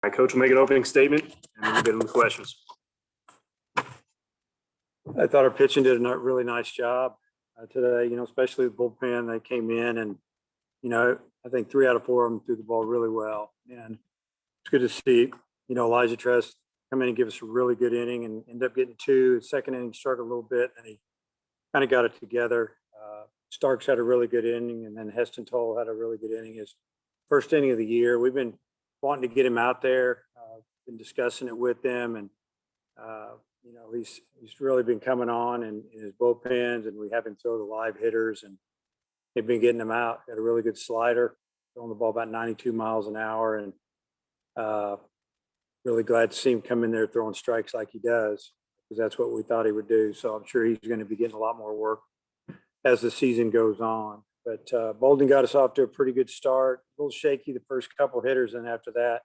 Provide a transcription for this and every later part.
My coach will make an opening statement, and then we'll get into questions. I thought our pitching did a really nice job today, especially the bullpen. They came in and, I think 3 out of 4 of them threw the ball really well. And it's good to see, Elijah Tress come in and give us a really good inning and end up getting 2. The second inning struggled a little bit, and he kind of got it together. Starks had a really good inning, and then Heston Toll had a really good inning. His first inning of the year. We've been wanting to get him out there, been discussing it with them, and he's really been coming on in his bullpens, and we have him throw the live hitters, and they've been getting him out. Got a really good slider, throwing the ball about 92 miles an hour, and really glad to see him come in there throwing strikes like he does, because that's what we thought he would do. So I'm sure he's going to be getting a lot more work as the season goes on. But Bolden got us off to a pretty good start. A little shaky the first couple hitters, and after that,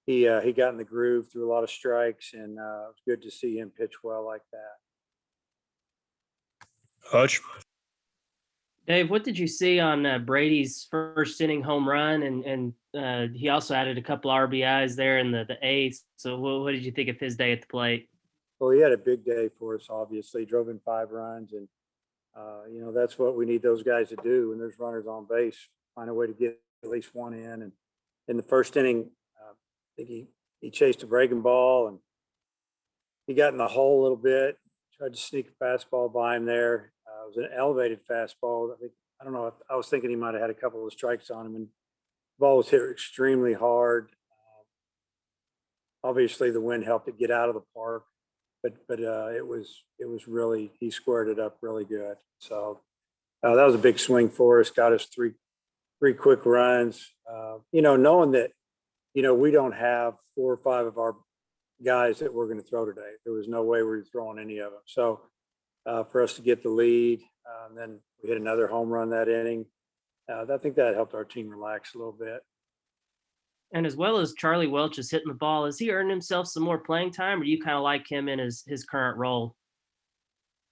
he got in the groove, threw a lot of strikes, and it was good to see him pitch well like that. Hutch. Dave, what did you see on Brady's first inning home run? And he also added a couple RBIs there in the eighth. So what did you think of his day at the plate? Well, he had a big day for us, obviously. Drove in 5 runs, and that's what we need those guys to do when there's runners on base. Find a way to get at least 1 in. And in the first inning, I think he chased a breaking ball, and he got in the hole a little bit. Tried to sneak a fastball by him there. It was an elevated fastball. I don't know. I was thinking he might have had a couple of strikes on him, and the ball was hit extremely hard. Obviously, the wind helped it get out of the park, but it was really, he squared it up really good. So that was a big swing for us. Got us three quick runs. Knowing that we don't have 4 or 5 of our guys that we're going to throw today. There was no way we were throwing any of them. So for us to get the lead, and then we hit another home run that inning. I think that helped our team relax a little bit. And as well as Charlie Welch is hitting the ball, has he earned himself some more playing time, or do you kind of like him in his current role?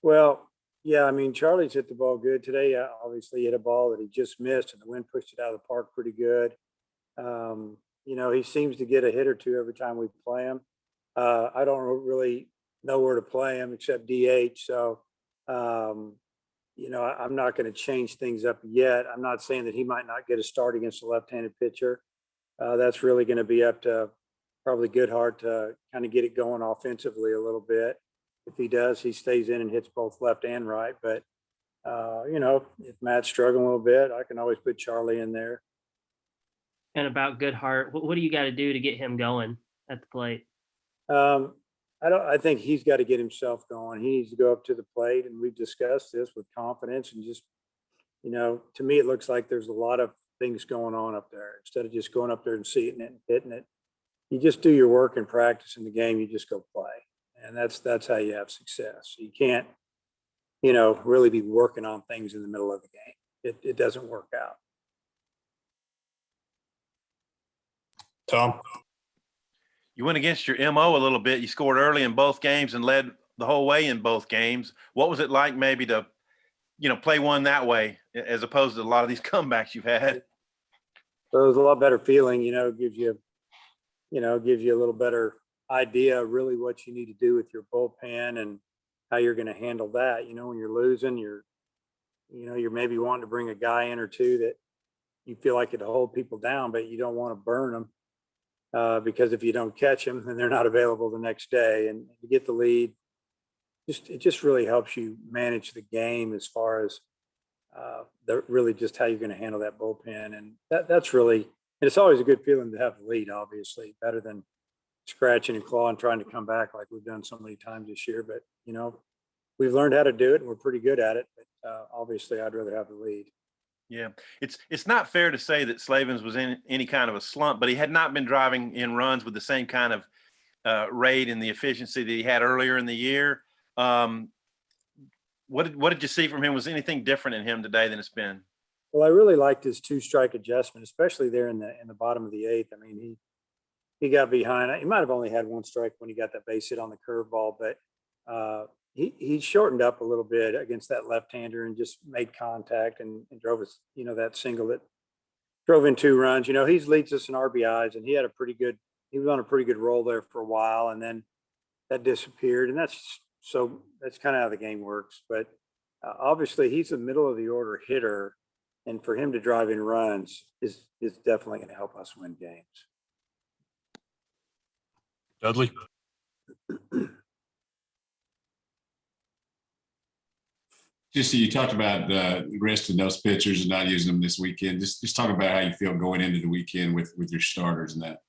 Well, yeah, Charlie's hit the ball good today. Obviously, hit a ball that he just missed, and the wind pushed it out of the park pretty good. He seems to get a hit or two every time we play him. I don't really know where to play him except DH. So, I'm not going to change things up yet. I'm not saying that he might not get a start against a left-handed pitcher. That's really going to be up to probably Goodhart to kind of get it going offensively a little bit. If he does, he stays in and hits both left and right. But, if Matt's struggling a little bit, I can always put Charlie in there. And about Goodhart, what do you got to do to get him going at the plate? I think he's got to get himself going. He needs to go up to the plate, and we've discussed this with confidence, and just, to me, it looks like there's a lot of things going on up there. Instead of just going up there and seeing it and hitting it, you just do your work and practice in the game. You just go play, and that's how you have success. You can't, really be working on things in the middle of the game. It doesn't work out. Tom. You went against your MO a little bit. You scored early in both games and led the whole way in both games. What was it like maybe to, play one that way as opposed to a lot of these comebacks you've had? So it was a lot better feeling, gives you a little better idea of really what you need to do with your bullpen and how you're going to handle that. When you're losing, you're maybe wanting to bring a guy in or two that you feel like it'll hold people down, but you don't want to burn them. Because if you don't catch them, then they're not available the next day. And to get the lead, it just really helps you manage the game as far as really just how you're going to handle that bullpen. And that's really, and it's always a good feeling to have the lead, obviously, better than scratching and clawing, trying to come back like we've done so many times this year. But, we've learned how to do it, and we're pretty good at it. But obviously, I'd rather have the lead. Yeah, it's not fair to say that Slavin was in any kind of a slump, but he had not been driving in runs with the same kind of rate and the efficiency that he had earlier in the year. What did you see from him? Was anything different in him today than it's been? Well, I really liked his 2-strike adjustment, especially there in the bottom of the 8th. He got behind. He might have only had 1 strike when he got that base hit on the curveball, but he shortened up a little bit against that left-hander and just made contact and drove us, that single that drove in 2 runs. He leads us in RBIs, and he had a pretty good he was on a pretty good roll there for a while, and then that disappeared, and that's kind of how the game works. But obviously, he's a middle of the order hitter, and for him to drive in runs is definitely going to help us win games. Dudley. Just so you talked about resting those pitchers and not using them this weekend. Just talk about how you feel going into the weekend with your starters and that.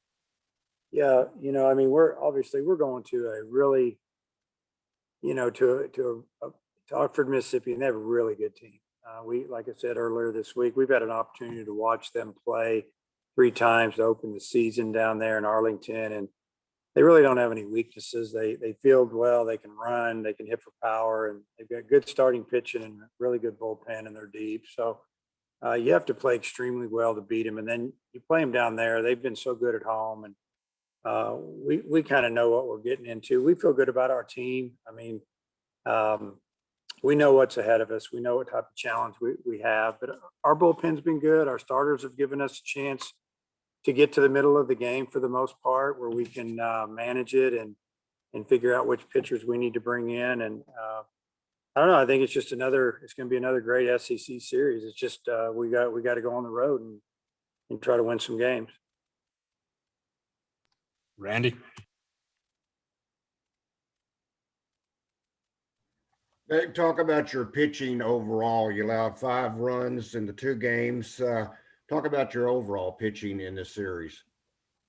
Yeah, I mean, we're going to a really, to Oxford, Mississippi, and they have a really good team. Like I said earlier this week, we've had an opportunity to watch them play 3 times to open the season down there in Arlington, and they really don't have any weaknesses. They field well, they can run, they can hit for power, and they've got good starting pitching and really good bullpen, and they're deep. So you have to play extremely well to beat them, and then you play them down there. They've been so good at home, and we kind of know what we're getting into. We feel good about our team. I mean, we know what's ahead of us. We know what type of challenge we have, but our bullpen's been good. Our starters have given us a chance to get to the middle of the game for the most part, where we can manage it and figure out which pitchers we need to bring in. And I don't know. I think it's going to be another great SEC series. It's just we got to go on the road and try to win some games. Randy. Talk about your pitching overall. You allowed 5 runs in the 2 games. Talk about your overall pitching in this series.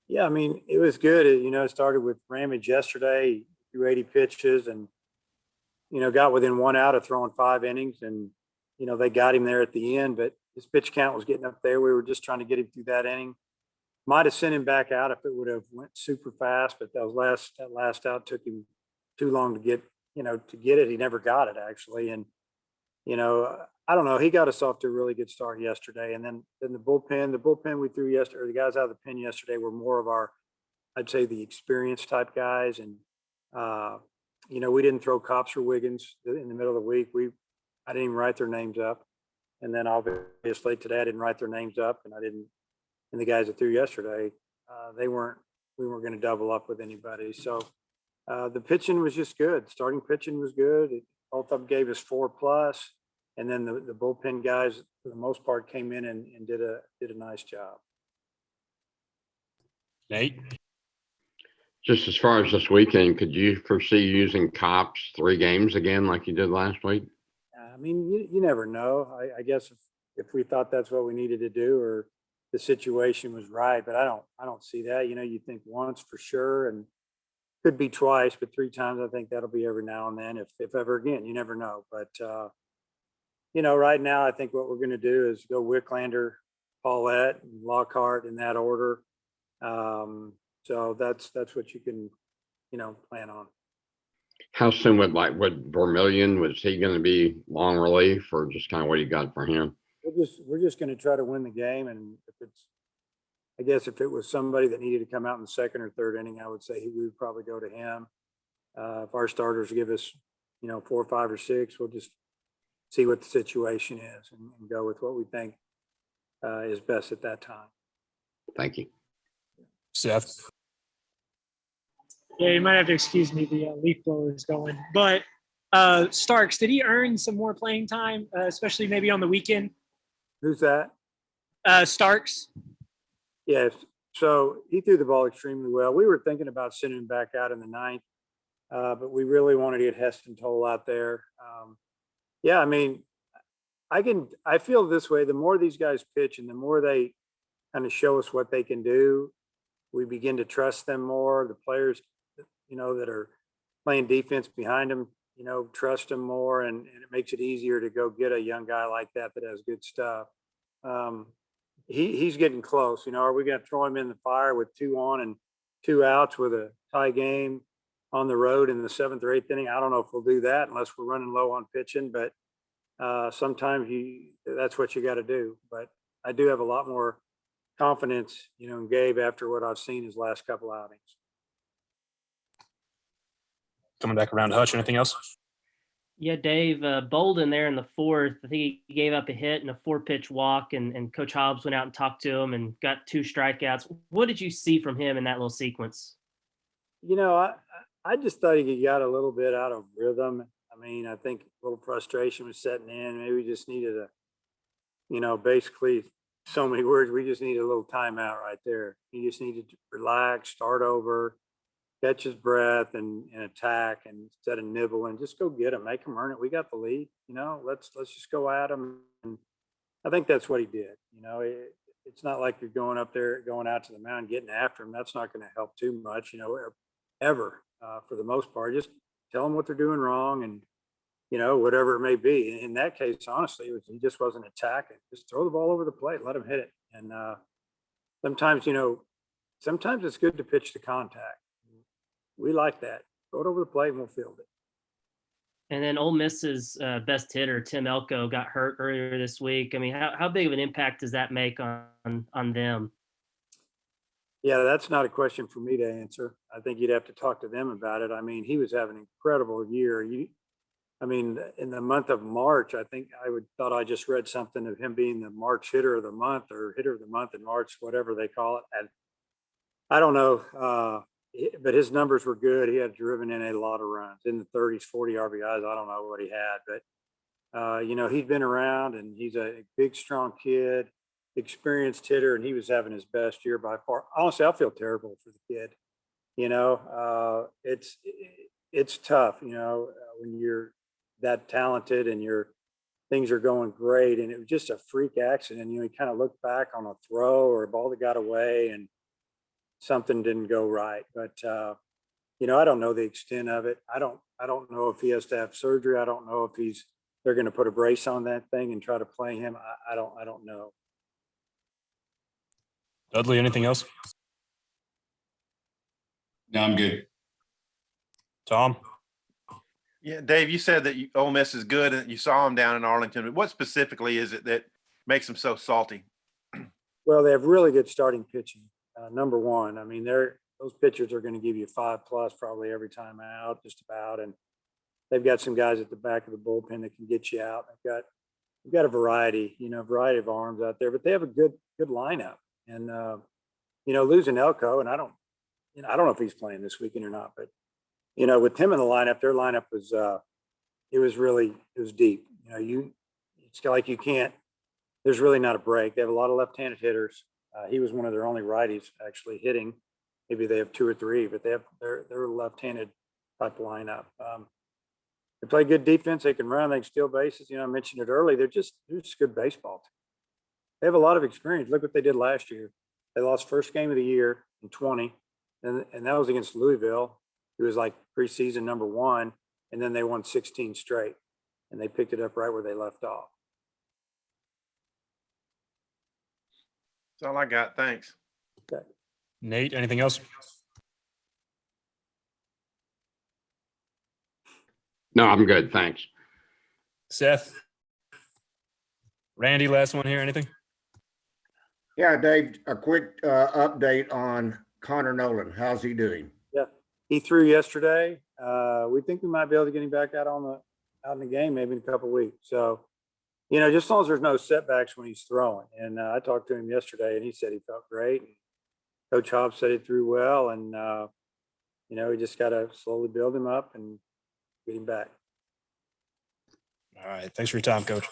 Yeah, I mean, it was good. It started with Ramage yesterday, threw 80 pitches and, got within 1 out of throwing 5 innings. And, they got him there at the end, but his pitch count was getting up there. We were just trying to get him through that inning. Might have sent him back out if it would have went super fast, but that last out took him too long to get it. He never got it actually. And, I don't know. He got us off to a really good start yesterday. And then the bullpen we threw yesterday, or the guys out of the pen yesterday were more of I'd say the experienced type guys. And, we didn't throw Cops or Wiggins in the middle of the week. I didn't even write their names up. And then obviously today I didn't write their names up, and and the guys that threw yesterday, we weren't going to double up with anybody. So the pitching was just good. Starting pitching was good. Both of them gave us 4+, and then the bullpen guys, for the most part, came in and did a nice job. Nate. Just as far as this weekend, could you foresee using Cops 3 games again like you did last week? I mean, you never know. I guess if we thought that's what we needed to do, or the situation was right, but I don't see that. You think once for sure, and could be twice, but 3 times, I think that'll be every now and then, if ever again. You never know. But right now, I think what we're going to do is go Wicklander, Paulette, and Lockhart in that order. So that's what you can plan on. How soon would Vermillion, was he going to be long relief, or just kind of what you got for him? We're just going to try to win the game, and if it was somebody that needed to come out in the 2nd or 3rd inning, I would say we would probably go to him. If our starters give us 4, 5, or 6, we'll just see what the situation is and go with what we think is best at that time. Thank you. Seth. Yeah, you might have to excuse me. The leaf blower is going. But Starks, did he earn some more playing time, especially maybe on the weekend? Who's that? Starks. Yes. So he threw the ball extremely well. We were thinking about sending him back out in the 9th, but we really wanted to get Heston Toll out there. Yeah, I mean, I feel this way. The more these guys pitch and the more they kind of show us what they can do, we begin to trust them more. The players, that are playing defense behind them, trust them more, and it makes it easier to go get a young guy like that has good stuff. He's getting close. Are we going to throw him in the fire with 2 on and 2 outs with a tie game on the road in the 7th or 8th inning? I don't know if we'll do that unless we're running low on pitching, but sometimes that's what you got to do. But I do have a lot more confidence, in Gabe after what I've seen his last couple outings. Coming back around to Hutch. Anything else? Yeah, Dave, Bolden there in the fourth, I think he gave up a hit and a 4-pitch walk, and Coach Hobbs went out and talked to him and got 2 strikeouts. What did you see from him in that little sequence? You know, I just thought he got a little bit out of rhythm. I mean, I think a little frustration was setting in. Maybe we just needed basically so many words. We just needed a little timeout right there. He just needed to relax, start over, catch his breath, and attack, and instead of nibble and just go get him, make him earn it. We got the lead. Let's just go at him. And I think that's what he did. It's not like you're going up there, going out to the mound, getting after him. That's not going to help too much. Ever for the most part. Just tell them what they're doing wrong, and whatever it may be. In that case, honestly, he just wasn't attacking. Just throw the ball over the plate, let him hit it. And sometimes, sometimes it's good to pitch to contact. We like that. Throw it over the plate and we'll field it. And then Ole Miss's best hitter, Tim Elko, got hurt earlier this week. I mean, how big of an impact does that make on them? Yeah, that's not a question for me to answer. I think you'd have to talk to them about it. I mean, he was having an incredible year. In the month of March, I think thought I just read something of him being the March hitter of the month, or hitter of the month in March, whatever they call it. And I don't know, but his numbers were good. He had driven in a lot of runs in the 30s, 40 RBIs. I don't know what he had, but he's been around, and he's a big, strong kid, experienced hitter, and he was having his best year by far. Honestly, I feel terrible for the kid. It's tough, when you're that talented and things are going great, and it was just a freak accident. You kind of look back on a throw or a ball that got away and something didn't go right. But I don't know the extent of it. I don't know if he has to have surgery. I don't know if they're going to put a brace on that thing and try to play him. I don't know. Dudley, anything else? No, I'm good. Tom? Yeah, Dave, you said that Ole Miss is good and you saw them down in Arlington. What specifically is it that makes them so salty? Well, they have really good starting pitching. Number one, I mean, those pitchers are going to give you 5+ probably every time out, just about. And they've got some guys at the back of the bullpen that can get you out. They've got a variety of arms out there, but they have a good lineup. And losing Elko, and I don't know if he's playing this weekend or not, but with him in the lineup, their lineup was it was deep. It's like there's really not a break. They have a lot of left-handed hitters. He was one of their only righties actually hitting. Maybe they have 2 or 3, but they're left-handed type lineup. They play good defense. They can run. They can steal bases. I mentioned it early. They're just good baseball team. They have a lot of experience. Look what they did last year. They lost first game of the year in 20, and that was against Louisville. It was like preseason number 1, and then they won 16 straight, and they picked it up right where they left off. That's all I got. Thanks. Okay. Nate, anything else? No, I'm good. Thanks. Seth? Randy, last one here. Anything? Yeah, Dave, a quick update on Connor Nolan. How's he doing? Yeah, he threw yesterday. We think we might be able to get him back out in the game maybe in a couple of weeks. So, just as long as there's no setbacks when he's throwing. And I talked to him yesterday, and he said he felt great. And Coach Hobbs said he threw well, and we just got to slowly build him up and get him back. All right. Thanks for your time, Coach.